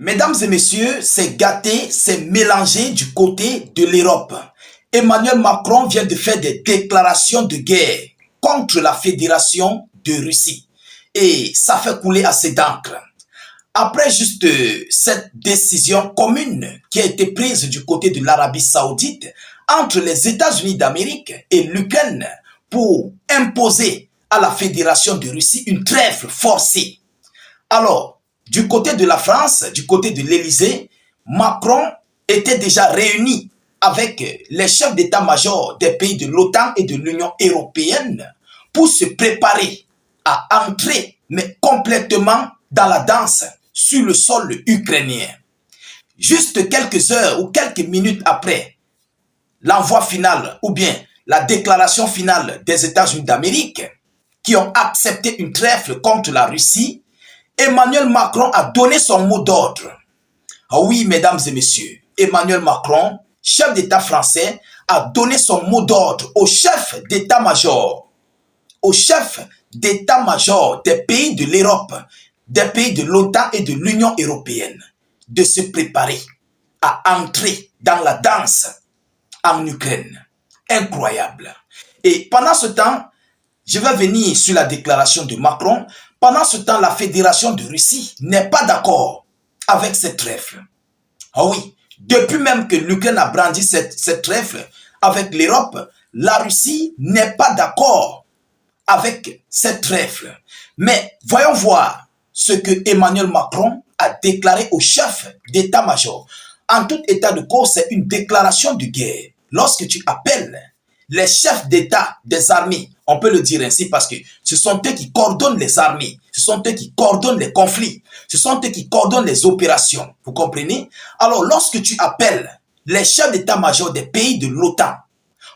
Mesdames et messieurs, c'est gâté, c'est mélangé du côté de l'Europe. Emmanuel Macron vient de faire des déclarations de guerre contre la Fédération de Russie. Et ça fait couler assez d'encre. Après juste cette décision commune qui a été prise du côté de l'Arabie Saoudite entre les États-Unis d'Amérique et l'Ukraine pour imposer à la Fédération de Russie une trêve forcée. Alors, du côté de la France, du côté de l'Élysée, Macron était déjà réuni avec les chefs d'état-major des pays de l'OTAN et de l'Union européenne pour se préparer à entrer, mais complètement dans la danse sur le sol ukrainien. Juste quelques heures ou quelques minutes après l'envoi final ou bien la déclaration finale des États-Unis d'Amérique qui ont accepté une trêve contre la Russie, Emmanuel Macron a donné son mot d'ordre. Ah oui, mesdames et messieurs, Emmanuel Macron, chef d'État français, a donné son mot d'ordre au chef d'état-major, au chef d'état-major des pays de l'Europe, des pays de l'OTAN et de l'Union européenne, de se préparer à entrer dans la danse en Ukraine. Incroyable. Et pendant ce temps, je vais venir sur la déclaration de Macron. Pendant ce temps, la Fédération de Russie n'est pas d'accord avec cette trêve. Ah oui, depuis même que l'Ukraine a brandi cette trêve avec l'Europe, la Russie n'est pas d'accord avec cette trêve. Mais voyons voir ce que Emmanuel Macron a déclaré au chef d'état-major. En tout état de cause, c'est une déclaration de guerre. Lorsque tu appelles les chefs d'État des armées, on peut le dire ainsi parce que ce sont eux qui coordonnent les armées, ce sont eux qui coordonnent les conflits, ce sont eux qui coordonnent les opérations. Vous comprenez? Alors, lorsque tu appelles les chefs d'état-major des pays de l'OTAN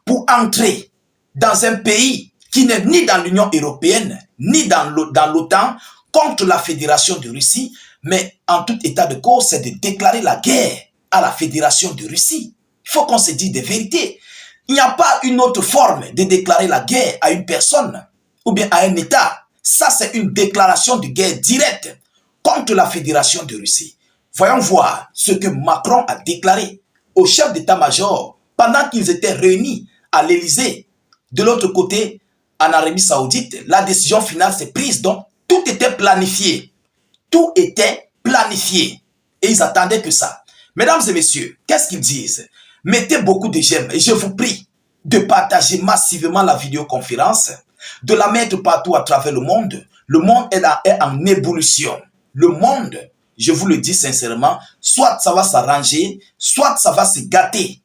pour entrer dans un pays qui n'est ni dans l'Union européenne, ni dans l'OTAN, contre la Fédération de Russie, mais en tout état de cause, c'est de déclarer la guerre à la Fédération de Russie. Il faut qu'on se dise des vérités. Il n'y a pas une autre forme de déclarer la guerre à une personne ou bien à un État. Ça, c'est une déclaration de guerre directe contre la Fédération de Russie. Voyons voir ce que Macron a déclaré au chef d'état-major pendant qu'ils étaient réunis à l'Élysée. De l'autre côté, en Arabie Saoudite, la décision finale s'est prise. Donc, tout était planifié. Tout était planifié. Et ils attendaient que ça. Mesdames et messieurs, qu'est-ce qu'ils disent? Mettez beaucoup de j'aime et je vous prie de partager massivement la vidéoconférence, de la mettre partout à travers le monde. Le monde est en ébullition. Le monde, je vous le dis sincèrement, soit ça va s'arranger, soit ça va se gâter.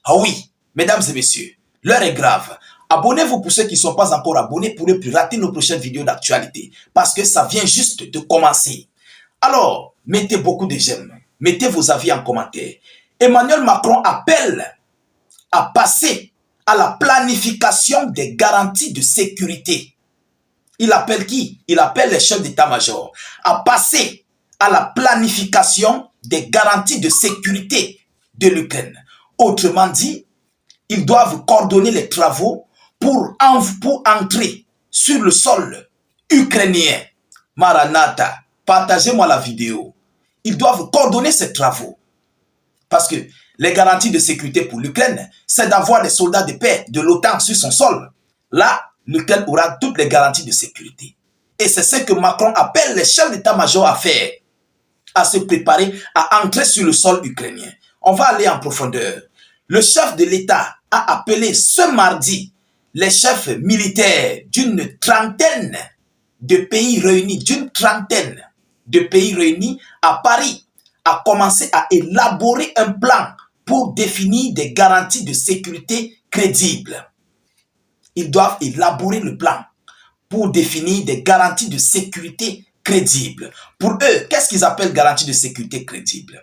Ah oui, mesdames et messieurs, l'heure est grave. Abonnez-vous pour ceux qui ne sont pas encore abonnés pour ne plus rater nos prochaines vidéos d'actualité. Parce que ça vient juste de commencer. Alors, mettez beaucoup de j'aime. Mettez vos avis en commentaire. Emmanuel Macron appelle à passer à la planification des garanties de sécurité. Il appelle qui? Il appelle les chefs d'état-major à passer à la planification des garanties de sécurité de l'Ukraine. Autrement dit, ils doivent coordonner les travaux pour entrer sur le sol ukrainien. Maranatha, partagez-moi la vidéo. Ils doivent coordonner ces travaux. Parce que les garanties de sécurité pour l'Ukraine, c'est d'avoir des soldats de paix de l'OTAN sur son sol. Là, l'Ukraine aura toutes les garanties de sécurité. Et c'est ce que Macron appelle les chefs d'état-major à faire, à se préparer à entrer sur le sol ukrainien. On va aller en profondeur. Le chef de l'État a appelé ce mardi les chefs militaires d'une trentaine de pays réunis, à Paris, a commencé à élaborer un plan pour définir des garanties de sécurité crédibles. Ils doivent élaborer le plan pour définir des garanties de sécurité crédibles. Pour eux, qu'est-ce qu'ils appellent garantie de sécurité crédible?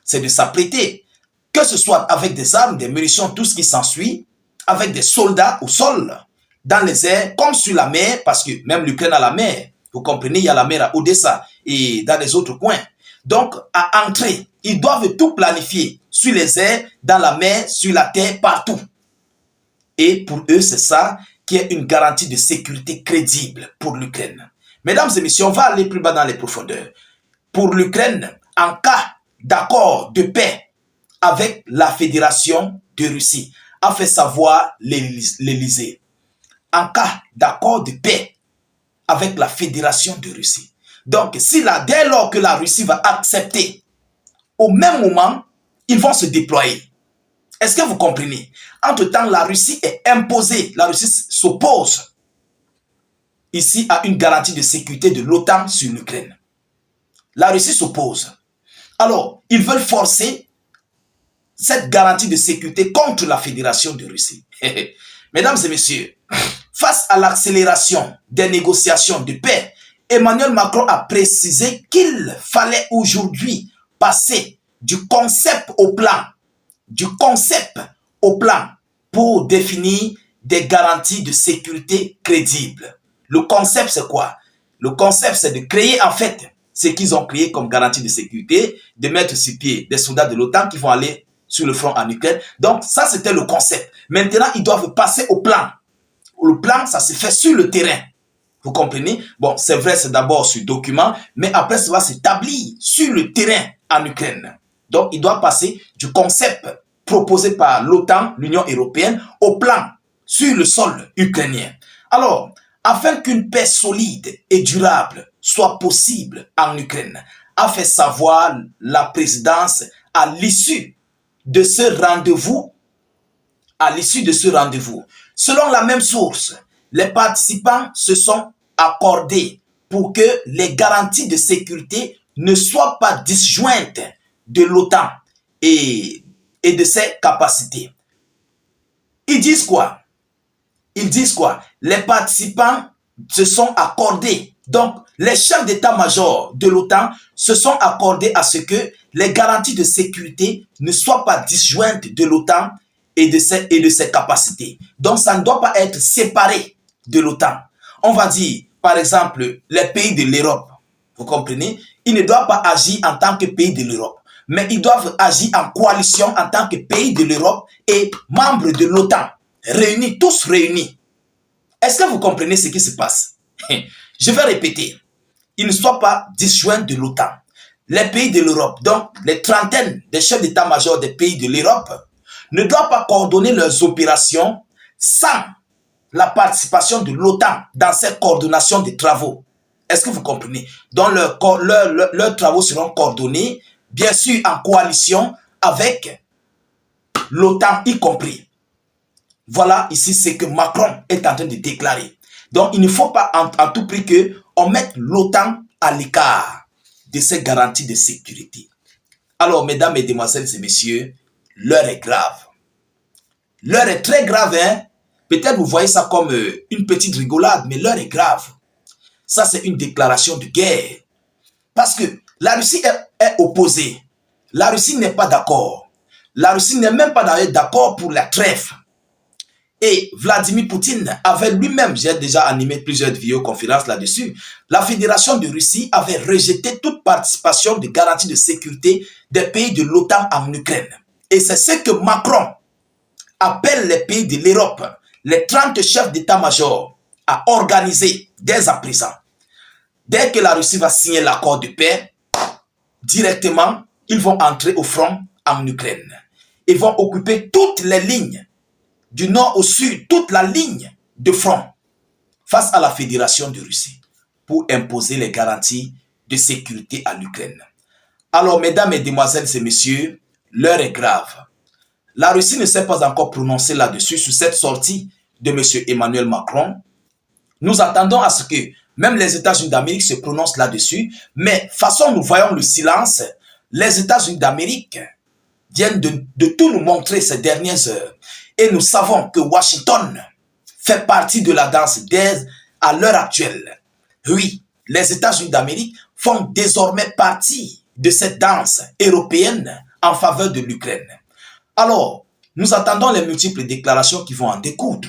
C'est de s'apprêter, que ce soit avec des armes, des munitions, tout ce qui s'ensuit, avec des soldats au sol, dans les airs, comme sur la mer, parce que même l'Ukraine a la mer. Vous comprenez, il y a la mer à Odessa et dans les autres coins. Donc, à entrer, ils doivent tout planifier sur les airs, dans la mer, sur la terre, partout. Et pour eux, c'est ça qui est une garantie de sécurité crédible pour l'Ukraine. Mesdames et messieurs, on va aller plus bas dans les profondeurs. Pour l'Ukraine, en cas d'accord de paix avec la Fédération de Russie, a fait savoir l'Élysée. En cas d'accord de paix avec la Fédération de Russie. Donc, dès lors que la Russie va accepter, au même moment, ils vont se déployer. Est-ce que vous comprenez? Entre-temps, la Russie est imposée, la Russie s'oppose ici à une garantie de sécurité de l'OTAN sur l'Ukraine. La Russie s'oppose. Alors, ils veulent forcer cette garantie de sécurité contre la Fédération de Russie. Mesdames et messieurs, face à l'accélération des négociations de paix, Emmanuel Macron a précisé qu'il fallait aujourd'hui passer du concept au plan. Du concept au plan pour définir des garanties de sécurité crédibles. Le concept, c'est quoi? Le concept, c'est de créer en fait ce qu'ils ont créé comme garantie de sécurité, de mettre sur pied des soldats de l'OTAN qui vont aller sur le front en Ukraine. Donc ça, c'était le concept. Maintenant, ils doivent passer au plan. Le plan, ça se fait sur le terrain. Vous comprenez? Bon, c'est vrai, c'est d'abord sur document, mais après, ça va s'établir sur le terrain en Ukraine. Donc, il doit passer du concept proposé par l'OTAN, l'Union européenne, au plan sur le sol ukrainien. Alors, afin qu'une paix solide et durable soit possible en Ukraine, a fait savoir la présidence à l'issue de ce rendez-vous. Selon la même source, les participants se sont accordés pour que les garanties de sécurité ne soient pas disjointes de l'OTAN et de ses capacités. Ils disent quoi? Les participants se sont accordés. Donc, les chefs d'état-major de l'OTAN se sont accordés à ce que les garanties de sécurité ne soient pas disjointes de l'OTAN et de ses capacités. Donc, ça ne doit pas être séparé de l'OTAN. On va dire, par exemple, les pays de l'Europe. Vous comprenez? Ils ne doivent pas agir en tant que pays de l'Europe, mais ils doivent agir en coalition en tant que pays de l'Europe et membres de l'OTAN, tous réunis. Est-ce que vous comprenez ce qui se passe? Je vais répéter. Ils ne soient pas disjoints de l'OTAN. Les pays de l'Europe, donc les trentaines des chefs d'état-major des pays de l'Europe, ne doivent pas coordonner leurs opérations sans la participation de l'OTAN dans cette coordination des travaux. Est-ce que vous comprenez? Donc leurs travaux seront coordonnés, bien sûr en coalition avec l'OTAN y compris. Voilà ici ce que Macron est en train de déclarer. Donc il ne faut pas en tout prix qu'on mette l'OTAN à l'écart de ces garanties de sécurité. Alors mesdames, mesdemoiselles et messieurs, l'heure est grave. L'heure est très grave, hein? Peut-être vous voyez ça comme une petite rigolade, mais l'heure est grave. Ça, c'est une déclaration de guerre. Parce que la Russie est opposée. La Russie n'est pas d'accord. La Russie n'est même pas d'accord pour la trêve. Et Vladimir Poutine avait lui-même, j'ai déjà animé plusieurs vidéoconférences là-dessus, la Fédération de Russie avait rejeté toute participation de garantie de sécurité des pays de l'OTAN en Ukraine. Et c'est ce que Macron appelle les pays de l'Europe, les 30 chefs d'état-major, à organiser dès à présent. Dès que la Russie va signer l'accord de paix, directement, ils vont entrer au front en Ukraine. Ils vont occuper toutes les lignes, du nord au sud, toute la ligne de front, face à la Fédération de Russie, pour imposer les garanties de sécurité à l'Ukraine. Alors, mesdames, mesdemoiselles et messieurs, l'heure est grave. La Russie ne s'est pas encore prononcée là-dessus, sur cette sortie de M. Emmanuel Macron. Nous attendons à ce que même les États-Unis d'Amérique se prononcent là-dessus. Mais façon, nous voyons le silence. Les États-Unis d'Amérique viennent de tout nous montrer ces dernières heures. Et nous savons que Washington fait partie de la danse dès à l'heure actuelle. Oui, les États-Unis d'Amérique font désormais partie de cette danse européenne en faveur de l'Ukraine. Alors, nous attendons les multiples déclarations qui vont en découdre.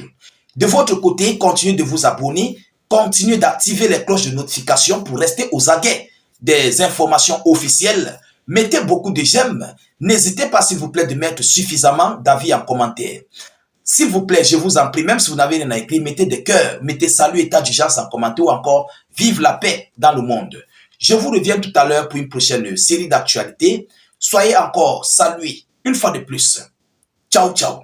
De votre côté, continuez de vous abonner, continuez d'activer les cloches de notification pour rester aux aguets des informations officielles. Mettez beaucoup de j'aime. N'hésitez pas, s'il vous plaît, de mettre suffisamment d'avis en commentaire. S'il vous plaît, je vous en prie, même si vous n'avez rien à écrire, mettez des cœurs, mettez salut, état d'urgence en commentaire ou encore vive la paix dans le monde. Je vous reviens tout à l'heure pour une prochaine série d'actualités. Soyez encore salués une fois de plus. Ciao, ciao.